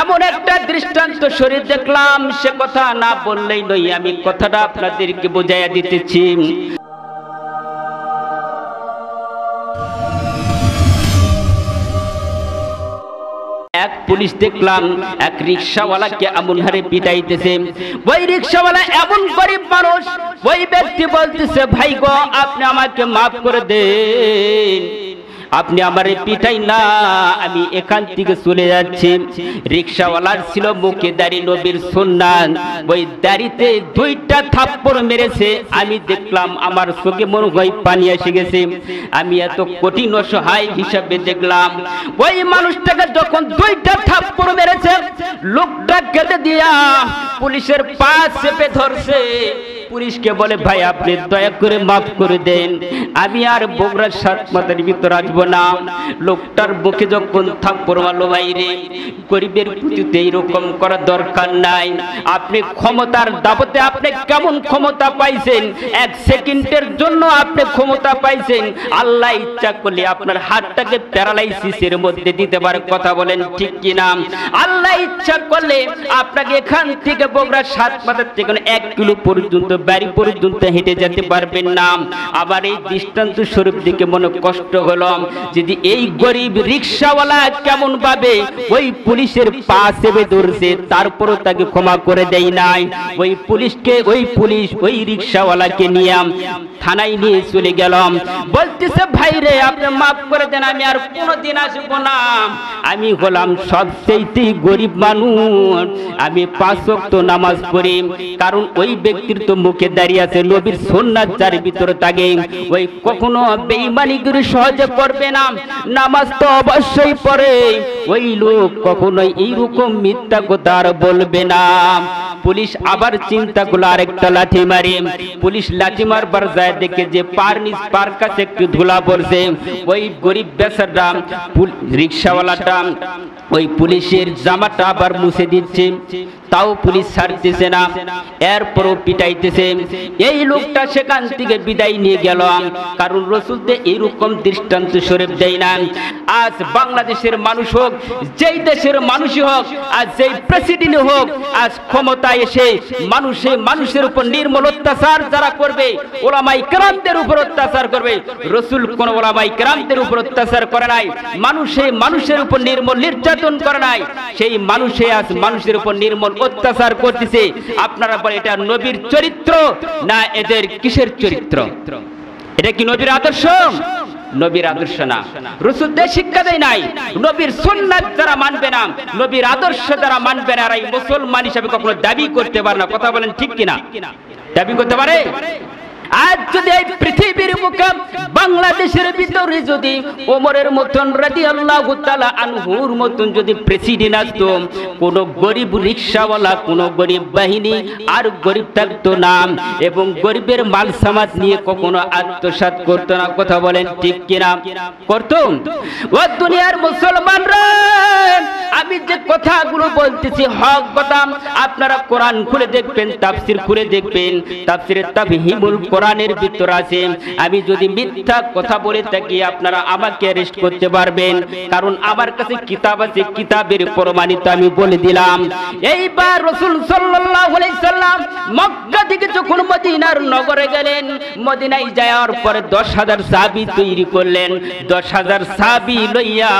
এমন একটা দৃষ্টান্ত শরীর দেখলাম, সে কথা না বললেই নয়, আমি কথাটা আপনাদেরকে বুঝাইয়া দিতেছি। এক পুলিশ দেখলাম এক রিকশাওয়ালাকে এমন হারে পিটাইতেছে। ওই রিকশাওয়ালা এমন গরিব মানুষ, ওই ব্যক্তি বলতেছে, ভাই গো আপনি আমাকে মাফ করে দেন, আপনি আমারে পিটাই না, আমি এখান থেকে চলে যাচ্ছি। রিকশাওয়ালার ছিল মুখে দাড়ি, নবীর সুন্নাত, ওই দাড়িতে দুইটা থাপ্পড় মেরেছে। আমি দেখলাম, আমার চোখে মনে হয় পানি এসে গেছে। আমি এত কঠিন অসহায় হিসাবে দেখলাম, ওই মানুষটাকে যখন দুইটা থাপ্পড় মেরেছে, লোকটা কেটে দিয়া পুলিশের পা চেপে ধরছে। পুলিশকে বলে, ভাই আপনি দয়া করে মাফ করে দেন, আমি আর বগুড়ার 7 মাথার ভিতর আসবো না। লোকটার বুকে যখন থাপ্পড় মারলো, বাইরে গরিবের প্রতি এইরকম করা দরকার নাই। আপনি ক্ষমতার দাবতে আপনি কেমন ক্ষমতা পাইছেন, 1 সেকেন্ডের জন্য আপনি ক্ষমতা পাইছেন। আল্লাহ ইচ্ছা করলে আপনার হাতটাকে প্যারালাইসিসের মধ্যে দিতে পারে, কথা বলেন ঠিক কিনা? আল্লাহ ইচ্ছা করলে আপনাকে এখান থেকে বগুড়ার 7 মাথার থেকে 1 কিলো পর্যন্ত বাড়ি পর্যন্ত হেঁটে যেতে পারবেন না। আবার এই দৃষ্টান্ত স্বরূপ দিকে মনে কষ্ট হলো, যদি এই গরিব রিকশাওয়ালা কেমন ভাবে ওই পুলিশের পা চেপে ধরছে, তারপরও তাকে ক্ষমা করে দেয় নাই। ওই পুলিশকে, ওই পুলিশ ওই রিকশাওয়ালাকে নিয়ে থানায় নিয়ে চলে গেলাম। বলতেছে, ভাই রে আপনি মাফ করে দেন, আমি আর কোনোদিন আসবো না। আমি হলাম সবচেয়ে গরিব মানুষ, আমি 5 ওয়াক্ত নামাজ পড়ি, কারণ ওই ব্যক্তির তো মুখে দাঁড়িয়ে আছে নবীর সুন্নাত, যার ভিতরে থাকে ওই কখনো বেঈমানি করে সহজে করবে না, নামাজ তো অবশ্যই পড়ে। ওই লোক কখনোই এইরকম মিথ্যা কথা আর বলবে না। পুলিশ আবার চিন্তা করলো আরেকটা লাঠি মারি। পুলিশ লাঠি মারবার যায়, দেখে যে পার কাছে একটু ধুলা পড়ছে। ওই গরিব বেচারা রিকশাওয়ালাটা ওই পুলিশের জামাটা আবার মুছে দিচ্ছে, তাও পুলিশ ছাড়তেছে না, এরপরও পিটাইতেছে। এই লোকটা সেখান থেকে বিদায় নিয়ে গেল, কারণ রাসূল তো এইরকম দৃষ্টান্ত শরীফ দেয় না। আজ বাংলাদেশের মানুষ হোক, যেই দেশের মানুষই হোক, আজ যেই প্রেসিডেন্ট হোক, আজ ক্ষমতায় এসে মানুষের উপর নির্মল অত্যাচার যারা করবে, ওলামায়ে কেরামদের উপর অত্যাচার করবে। রাসূল কোন ওলামায়ে কেরামদের উপর অত্যাচার করে নাই, মানুষের উপর নির্মল নির্যাতন করে নাই, সেই মানুষে আজ মানুষের উপর নির্মল অত্যাচার করতেছে। আপনারা বলেন এটা নবীর চরিত্র না এদের কিসের চরিত্র? এটা কি নবীর আদর্শ? নবীর আদর্শ না। রাসূল দেশ শিক্ষা দেয় নাই, নবীর সুন্নাত যারা মানবে না, নবীর আদর্শ যারা মানবে না, এই মুসলমান হিসেবে কখনো দাবি করতে পারে না। কথা বলেন ঠিক কিনা? দাবি করতে পারে? আজ যদি এই পৃথিবীর মুখে বাংলাদেশের ভিতরে যদি ওমরের মতন রাদিয়াল্লাহু তাআলা আনহুর মতন যদি প্রেসিডেন্ট আসতো, কোন গরিব রিকশাওয়ালা, কোন গরিব বাহিনী আর গরিব থাকতো না, এবং গরিবের মাল সামাদ নিয়ে কখনো আত্মসাৎ করতো না। কথা বলেন ঠিক কিনা? করতো? ও দুনিয়ার মুসলমানরা, আমি যে কথাগুলো বলতেছি হক কথা। আপনারা কোরআন খুলে দেখবেন, তাফসীর খুলে দেখবেন, তাফসীরে তাফহিমুল কোরআনের ভিতর আছে। আমি যদি মিথ্যা কথা বলে থাকি, আপনারা আমাকে অ্যারেস্ট করতে পারবেন, কারণ আমার কাছে কিতাব আছে, কিতাবের প্রমাণিত আমি বলে দিলাম। এইবার রাসূল সাল্লাল্লাহু আলাইহি সাল্লাম মক্কা থেকে যখন মদিনার নগরে গেলেন, মদিনায় যাওয়ার পরে 10,000 সাহাবী তৈরি করলেন। 10,000 সাহাবী লইয়া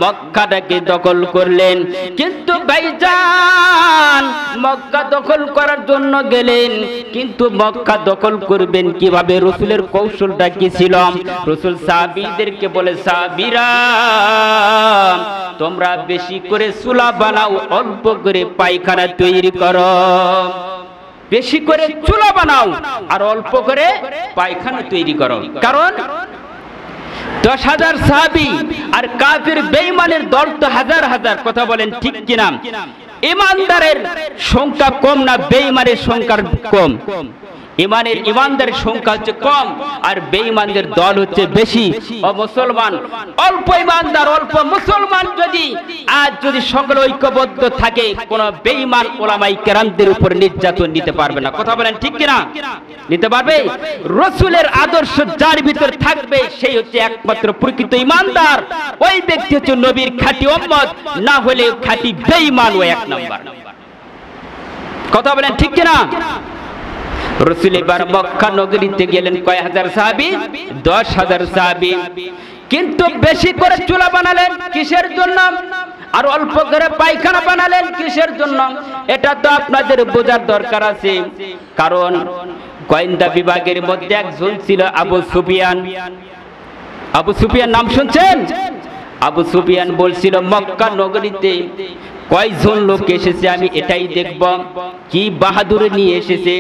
মক্কাটাকে দখল করলেন। কিন্তু ভাইজান, মক্কা দখল করার জন্য গেলেন, কিন্তু মক্কা দখল করবেন কিভাবে? রাসূলের কৌশলটা কি ছিল? রাসূল সাহাবীদেরকে বলে, সাহাবীরা তোমরা বেশি করে চুলা বানাও, অল্প করে পায়খানা তৈরি করো। বেশি করে চুলা বানাও আর অল্প করে পায়খানা তৈরি করো। কারণ 10,000 সাহাবী আর কাফির বেঈমানের দল তো হাজার হাজার। কথা বলেন ঠিক কিনা? ইমানদারের সংখ্যা কম না বেঈমানের সংখ্যা কম? ইমানের ইমানদারের সংখ্যা হচ্ছে কম আর বেঈমানদের দল হচ্ছে বেশি। ও মুসলমান, অল্প ইমানদার অল্প মুসলমান যদি সকলে ঐক্যবদ্ধ থাকে, কোন বেঈমান উলামায়ে কেরামদের উপর নির্যাতন নিতে পারবে না। কথা বলেন ঠিক কিনা? নিতে পারবে? রাসূলের আদর্শ যার ভিতর থাকবে সেই হচ্ছে একমাত্র প্রকৃত ইমানদার। ওই ব্যক্তি হচ্ছে নবীর খাঁটি উম্মত, না হলে খাঁটি বেঈমান ও এক নাম্বার। কথা বলেন ঠিক কিনা? রাসূল এবার মক্কা নগরীতে গেলেন কয় হাজার সাহাবী? 10,000 সাহাবী। কিন্তু বেশি করে চুলা বানালেন কিসের জন্য? আর অল্প করে পায়খানা বানালেন কিসের জন্য? এটা তো আপনাদের বোঝার দরকার আছে। কারণ গোয়েন্দা বিভাগের মধ্যে একজন ছিল আবু সুফিয়ান। আবু সুফিয়ান নাম শুনছেন? আবু সুফিয়ান বলছিল মক্কা নগরীতে কয়জন লোক এসেছে আমি এটাই দেখব, কি বাহাদুরি নিয়ে এসেছে।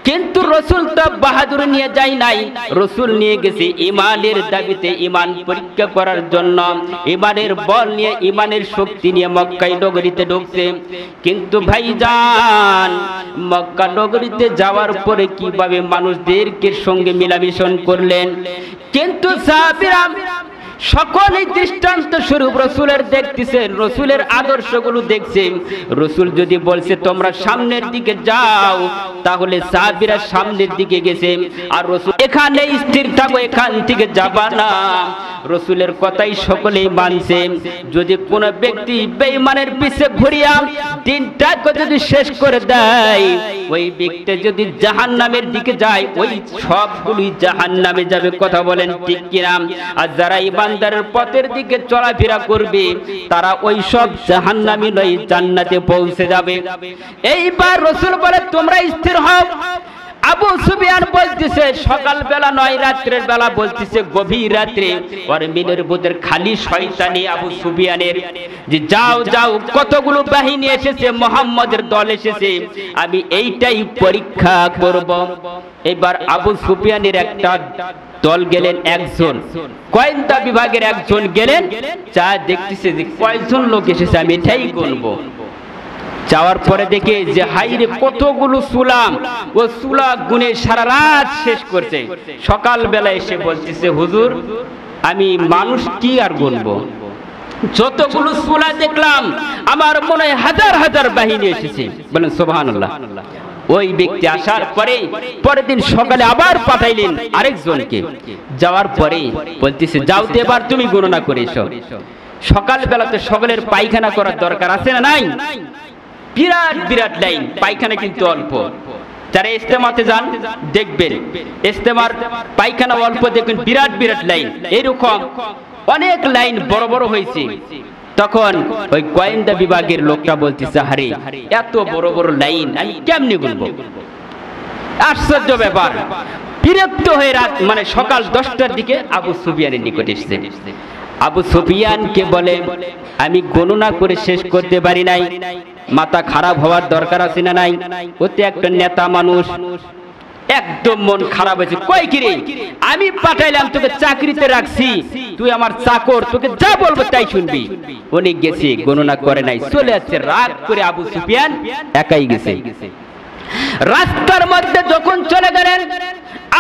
কিন্তু রাসূল তো বাহাদুরি নিয়ে যায় নাই, রাসূল নিয়ে গেছে ঈমানের দাবিতে, ঈমান পরীক্ষা করার জন্য। ঈমানের বল নিয়ে, ঈমানের শক্তি নিয়ে মক্কা নগরীতে ঢুকছে। কিন্তু ভাইজান, মক্কা নগরীতে যাওয়ার পরে কিভাবে মানুষদেরকে সঙ্গে মিলামিশন করলেন। কিন্তু সাহাবীরা সকলেই দৃষ্টান্ত স্বরূপ রাসূলের দেখতেছেন, রাসূলের আদর্শগুলো দেখছেন। রাসূল যদি বলছে তোমরা সামনের দিকে যাও, তাহলে সাহাবীরা সামনের দিকে গেছে। আর রাসূল এখানে স্থির থাকো, এখান থেকে যাবা না। রাসূলের কথাই সকলেই মানছে। যদি কোনো ব্যক্তি বেঈমানের পিছে ঘুরিয়া দিনটাকে যদি শেষ করে দেয়, ওই ব্যক্তি যদি জাহান্নামের দিকে যায়, ওই সবগুলোই জাহান্নামে যাবে। কথা বলেন ঠিক কিনা? আর যারা ইমানদারের পথের দিকে চলাফেরা করবে, তারা ওই সব জাহান্নামী নয়, জান্নাতে পৌঁছে যাবে। এইবার রাসূল বলে তোমরা স্থির হও। আবু সুফিয়ান বলতেছে সকাল বেলা নয়, রাত্রের বেলা বলতেছে গভীর রাত্রে। ওর মিনের বুদের খালি শয়তানি আবু সুফিয়ানের, যে যাও যাও, কতগুলো বাহিনী এসেছে, মুহাম্মদের দল এসেছে, আমি এইটাই পরীক্ষা করব। এবার আবু সুফিয়ানের একটা দল গেলেন, একজন গোয়েন্দা বিভাগের একজন গেলেন, যা দেখতেছে যে কয়জন লোক এসেছে আমি এটাই গুনবো। যাওয়ার পরে দেখে যে হাইরে কতগুলো সুলাম, ও সুলা গুনে সারা রাত শেষ করছে। সকাল বেলা এসে বলতেছে হুজুর আমি মানুষ কি আর গুনবো, যতগুলো সুলা দেখলাম আমার মনে হয় হাজার হাজার বাহিনী এসেছে। বলেন সুবহানাল্লাহ। ওই ব্যক্তি আসার পরে পরের দিন সকালে আবার পাঠাইলেন আরেকজনকে। যাওয়ার পরে বলতেছে যাও তো এবার তুমি গণনা করে এসো। সকাল বেলা তো সকলের পায়খানা করার দরকার আছে না নাই? বিরাট বিরাট লাইন, পায়খানা কিন্তু অল্প। যারা ইজতেমাতে যান দেখবেন ইজতেমার পায়খানা অল্প, দেখবেন বিরাট বিরাট লাইন। এরকম অনেক লাইন বড় বড় হয়েছে। তখন ওই গোয়েন্দা বিভাগের লোকটা বলতেছে আরে এত বড় বড় লাইন আমি কেমনে গুনবো? আশ্চর্য ব্যাপার। বিরক্ত হয়ে রাত মানে সকাল 10টার দিকে আবু সুফিয়ানের নিকট এসেছে। আবু সুফিয়ানকে বলে আমি গণনা করে শেষ করতে পারি নাই। মাথা খারাপ হওয়ার দরকার আছে না নাই? ওতে একটা নেতা মানুষ, একদম মন খারাপ হয়েছে। কই কি রে, আমি পাঠাইলাম তোকে চাকরিতে রাখছি, তুই আমার চাকর, তোকে যা বলবো তাই শুনবি। উনি গেছে গণনা করে নাই, চলে যাচ্ছে। রাগ করে আবু সুফিয়ান একাই গেছে। রাস্তার মধ্যে যখন চলে গেলেন,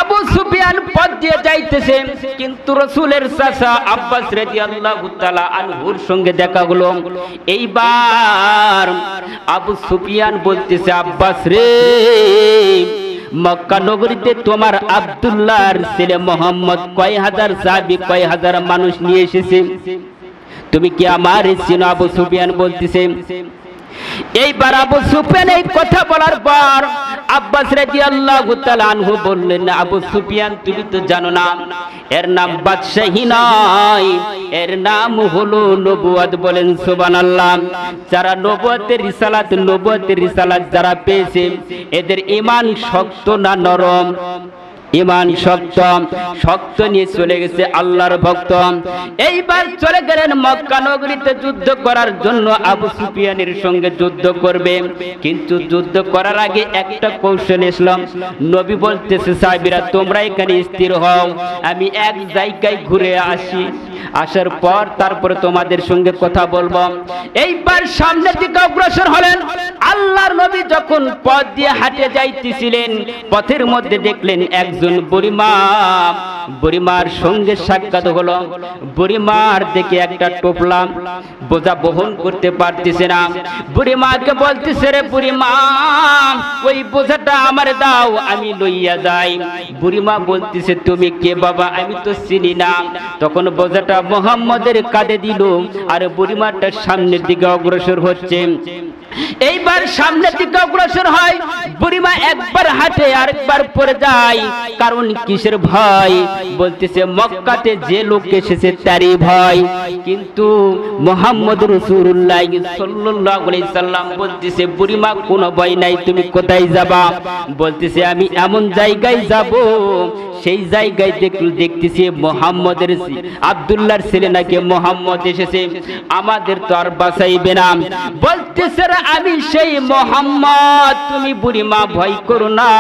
আবু সুফিয়ান পথ দিয়ে যাইতেছে, কিন্তু রাসূলের চাচা আব্বাস রাদিয়াল্লাহু তাআলা আনহুর সঙ্গে দেখা হলো। এইবার আবু সুফিয়ান বলতেছে আব্বাস রে, মক্কা নগরীতে তোমার আব্দুল্লাহর ছেলে মোহাম্মদ কয় হাজার সাহাবী, কয় হাজার মানুষ নিয়ে এসেছে, তুমি কি আমার চিনো? আবু সুফিয়ান বলতেছে। এইবার আবু সুফিয়ান এই কথা বলার পর আব্বাস রাদিয়াল্লাহু তাআলা আনহু বললেন আবু সুফিয়ান তুমি তো জানো না এর নাম বাদশাহী নয়, এর নাম হলো নবুয়ত। বলেন সুবহানাল্লাহ। যারা নবুয়তের রিসালাত যারা পেয়েছে, এদের ঈমান শক্ত না নরম? ঈমান শক্ত। শক্ত নিয়ে চলে গেছে আল্লাহর ভক্ত। এইবার চলে গেলেন মক্কা নগরীতে যুদ্ধ করার জন্য। আবু সুফিয়ানের সঙ্গে যুদ্ধ করবে, কিন্তু যুদ্ধ করার আগে একটা কৌশল ইসলাম নবী বলতেছে সাহাবীরা তোমরা এখানে স্থির হও, আমি এক জায়গায় ঘুরে আসি, আসার পর তারপরে তোমাদের সঙ্গে কথা বলবো। এইবার সামনের দিকে অগ্রসর হলেন। আল্লাহর নবী যখন পথ দিয়ে হাঁটে যাইতেছিলেন, পথের মধ্যে দেখলেন একজন বুড়িমার সঙ্গে সাক্ষাৎ হলো। বুড়িমার দেখে একটা টোপলা বোঝা বহন করতে পারতেছে না। বুড়িমাকে বলতেছে, রে বুড়িমা, ওই বোঝাটা আমার দাও, আমি লইয়া যাই। বুড়িমা বলতেছে, তুমি কে বাবা? আমি তো চিনি না। তখন বোঝাটা মুহাম্মদের কাঁধে দিল, আর বুড়িমাটা সামনের দিকে অগ্রসর হচ্ছে। এইবার সামনের দিকে অগ্রসর হয়, বুড়িমা একবার হাঁটে আরেকবার পড়ে যায়। কারণ কিসের ভয়? বলতেছে মক্কাতে যে লোক এসেছে তারই ভয়। কিন্তু মুহাম্মদ রাসূলুল্লাহ সাল্লাল্লাহু আলাইহি সাল্লাম বলতেছে, বুড়িমা কোনো ভয় নাই, তুমি কোথায় যাবা? বলতেছে আমি এমন জায়গায় যাব, সেই জায়গায় দেখতেছি মুহাম্মদের আব্দুল্লাহর ছেলে নাকি মুহাম্মদ এসেছে, আমাদের তো আর বাঁচাইবে না। বলতেছে আমি সেই মুহাম্মদ, তুমি বুড়িমা ভয় করো না,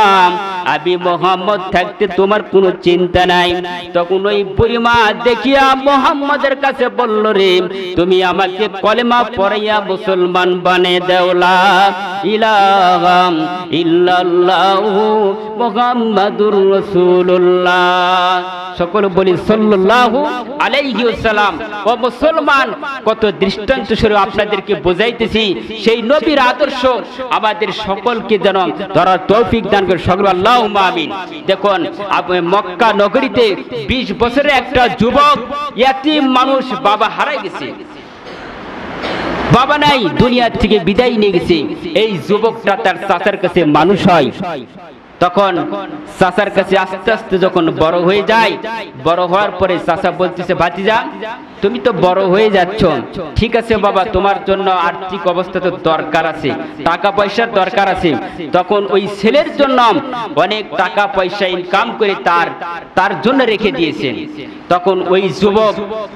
আমি মুহাম্মদ থাকতে তোমার কোনো চিন্তা নাই। তখন ওই বুড়িমা দেখিয়া মুহাম্মদের কাছে বলল, রে তুমি আমাকে কলেমা পড়াইয়া মুসলমান বানিয়ে দাও, লা ইলাহা ইল্লাল্লাহু মুহাম্মাদুর রাসূলুল্লাহ। সকল বলি সাল্লাল্লাহু আলাইহি ওয়াসাল্লাম। ও মুসলমান, কত দৃষ্টান্ত স্বরূপ আপনাদেরকে বোঝাইতেছি, সেই নবীর আদর্শ আমাদের সকলকে যেন ধরার তৌফিক দান করে। সকল আল্লাহুম্মা আমিন। দেখুন মক্কা নগরীতে 20 বছরের একটা যুবক ইয়াতীম মানুষ, বাবা হারাই গেছে, বাবা নাই, দুনিয়া থেকে বিদায় নিয়ে গেছে। এই যুবকটা তার চাচার কাছে মানুষ হয়। তখন চাচার কাছে আস্তে আস্তে যখন বড় হয়ে যায়, বড় হওয়ার পরে চাচা বলতেছে, ভাতিজা তুমি তো বড় হয়ে যাচ্ছ, ঠিক আছে বাবা, তোমার জন্য আর্থিক অবস্থা তো দরকার আছে, টাকা পয়সার দরকার আছে। তখন ওই ছেলের জন্য অনেক টাকা পয়সা ইনকাম করে তার জন্য রেখে দিয়েছেন। তখন ওই যুবক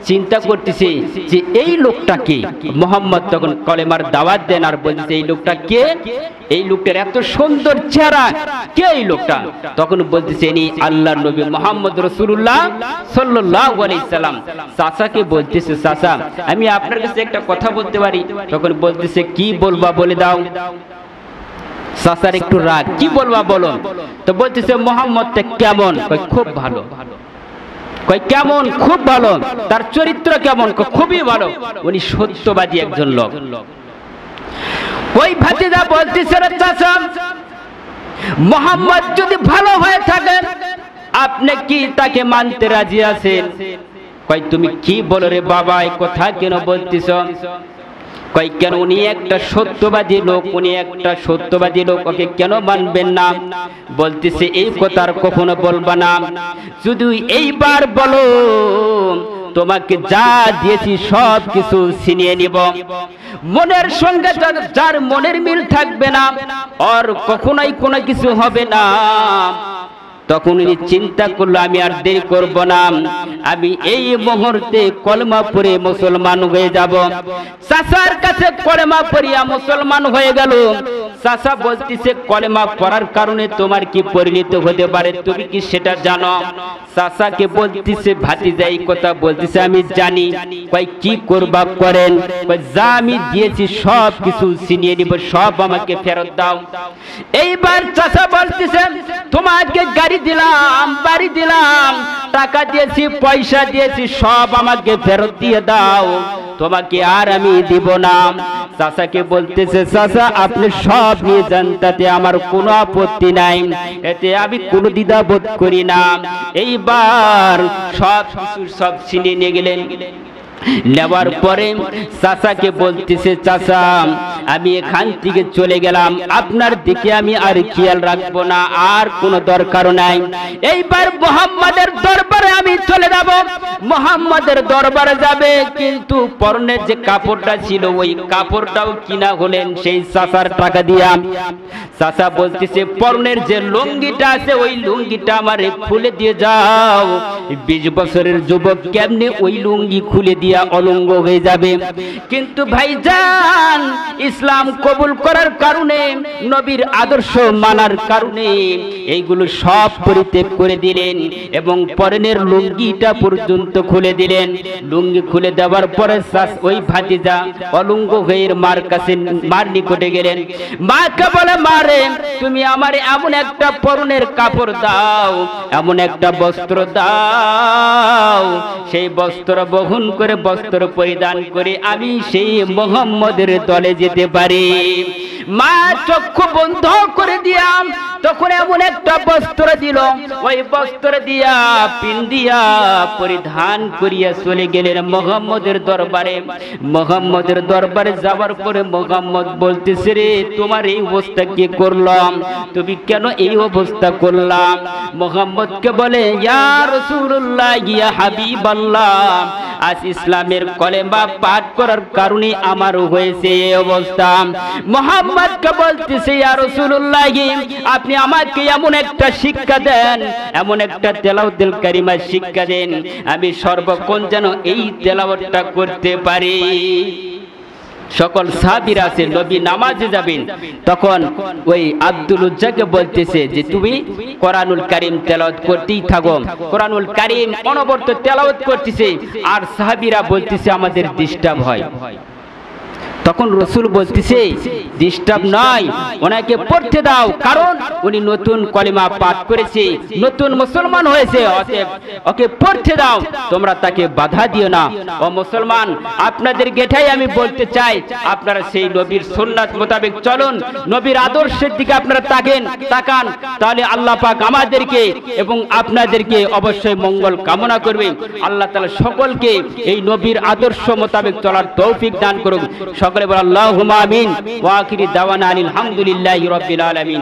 চিন্তা করতেছে যে এই লোকটা কে? মুহাম্মদ তখন কলেমার দাওয়াত দেন আর বলতেছে, এই লোকটা কে? এই লোকটার এত সুন্দর চেহারা, কে এই লোকটা? তখন বলতেছে, ইনি আল্লাহর নবী মুহাম্মদ রাসূলুল্লাহ সাল্লাল্লাহু আলাইহি সাল্লাম। চাচাকে বলতেছে, চাচা আমি আপনার কাছে একটা কথা বলতে পারি? তখন বলতেছে, কি বলবা বলে দাও। চাচার একটু রাগ, কি বলবা বলো। তো বলতেছে, মুহাম্মদটা কেমন? খুব ভালো। কেমন? খুব ভালো। তার চরিত্র কেমন? খুবই ভালো। উনি সত্যবাদী একজন লোক। ওই ভাতিজা বলতেছে, চাচা মুহাম্মদ যদি ভালো হয়ে থাকে আপনি কি তাকে মানতে রাজি আছেন? কই তুমি কি বলো রে বাবা, এই কথা কেন বলতেছ? কই কেন? উনি একটা সত্যবাদী লোক, উনি একটা সত্যবাদী লোক, ওকে কেন মানবেন না? বলতেছে, এই কথা আর কখনো বলবা না, শুধু এইবার বলো তোমাকে যা দিয়েছি সব কিছু ছিনিয়ে নিব। মনের সঙ্গে যার মনের মিল থাকবে না আর কখনোই কোনো কিছু হবে না। তখন উনি চিন্তা করলো, আমি আর দেরি করব না, আমি এই মুহূর্তে কলেমা পড়ে মুসলমান হয়ে যাব। চাচার কাছে কলেমা পড়িয়া মুসলমান হয়ে গেল। চাচা বলতেছে, কলেমা পড়ার কারণে তোমার কি পরিণত হতে পারে তুমি কি সেটা জানো? চাচাকে বলতেছে, ভাতিজা এই কথা বলতেছে আমি জানি। কই কি করবা করেন? কই যা আমি দিয়েছি সব কিছু ছিনিয়ে নিব, সব আমাকে ফেরত দাও। এইবার চাচা বলতেছে, তোমাকে গাড়ি দিলাম, বাড়ি দিলাম, টাকা দিয়েছি, পয়সা দিয়েছি, সব আমাকে ফেরত দিয়ে দাও, তোমাকে আর আমি দিব না। চাচাকে বলতেছে, চাচা আপনি সব নিয়ে যান, তাতে আমার কোনো আপত্তি নাই, এতে আমি কোনো দ্বিধা বোধ করি না। এইবার সব কিছু সব ছিনিয়ে নিয়ে গেলেন। নেওয়ার পরে চাচাকে বলতেছে, চাচা আমি এখান থেকে চলে গেলাম, আপনার দিকে আমি আর খেয়াল রাখবো না, আর কোনো দরকার নাই। এইবার মুহাম্মাদের দরবারে আমি চলে যাব। মুহাম্মাদের দরবারে যাবে, কিন্তু পরনের যে কাপড়টা ছিল ওই কাপড়টাও কিনা হলেন সেই চাচার টাকা দিয়া। চাচা বলতেছে, পরনের যে লুঙ্গিটা আছে ওই লুঙ্গিটা আমারে খুলে দিয়ে যাও। 20 বছরের যুবক কেমনে ওই লুঙ্গি খুলে দিয়া অলঙ্গ হয়ে যাবে? কিন্তু ভাইজান ইসলাম কবুল করার কারণে, নবীর আদর্শ মানার কারণে এইগুলো সব পরিত্যাগ করে দিলেন এবং পরনের লুঙ্গিটা পর্যন্ত খুলে দিলেন। লুঙ্গি খুলে দেওয়ার পরে ওই ভাতিজা অলঙ্গ হয়ে মার কাছে, মার নিকটে গেলেন। মাকে বলে, মারে তুমি আমার এমন একটা পরনের কাপড় দাও, এমন একটা বস্ত্র দাও, সেই বস্ত্র বহন করে, বস্ত্র পরিধান করে আমি সেই মুহাম্মদের দলে যেতে পারি। মা চক্ষু বন্ধ করে দিয়া তখন এমন একটা বস্ত্র দিল, ওই বস্ত্র দিয়া পিন্দিয়া পরিধান করিয়া চলে গেলেন মুহাম্মদের দরবারে। মুহাম্মদের দরবারে যাওয়ার পরে মুহাম্মদ বলতেছে, রে তোমার এই অবস্থা কি করলাম, তুমি কেন এই অবস্থা করলাম? মুহাম্মদকে বলে, ইয়া রাসূলুল্লাহ, ইয়া হাবিবাল্লাহ, আজ ইসলামের কলেমা পাঠ করার কারণে আমার হয়েছে এই অবস্থা। মুহাম্মদকে বলতেছে, ইয়া রাসূলুল্লাহ, আপনি আমাকে এমন একটা শিক্ষা দেন, এমন একটা তেলাওয়াতুল কারিমা শিক্ষা দেন, আমি সর্বক্ষণ যেন এই তেলাওয়াতটা করতে পারি। সকল সাহাবীরা আছে, নবী নামাজে যাবেন, তখন ওই আব্দুল উজ্জাকে বলতেছে যে তুমি কোরআনুল কারীম তেলাওয়াত করতেই থাকো। কোরআনুল কারীম অনবরত তেলাওয়াত করতেছে, আর সাহাবীরা বলতেছে আমাদের ডিস্টার্ব হয়। তখন রাসূল বলতেছে, ডিস্টার্ব নয়, ওনাকে পড়তে দাও, কারণ উনি নতুন কলিমা পাঠ করেছে, নতুন মুসলমান হয়েছে, অতএব ওকে পড়তে দাও, তোমরা তাকে বাধা দিও না। ও মুসলমান, আপনাদের গেটাই আমি বলতে চাই, আপনারা সেই নবীর সুন্নাত মোতাবেক চলুন, নবীর আদর্শের দিকে আপনারা তাকান, তাহলে আল্লাহ পাক আমাদেরকে এবং আপনাদেরকে অবশ্যই মঙ্গল কামনা করবেন। আল্লাহ তাআলা সকলকে এই নবীর আদর্শ মোতাবেক চলার তৌফিক দান করুন। সকলে বলেন আল্লাহুম্মা আমিন। ওয়া আখিরি দাওয়ানা আলহামদুলিল্লাহি রাব্বিল আলামিন।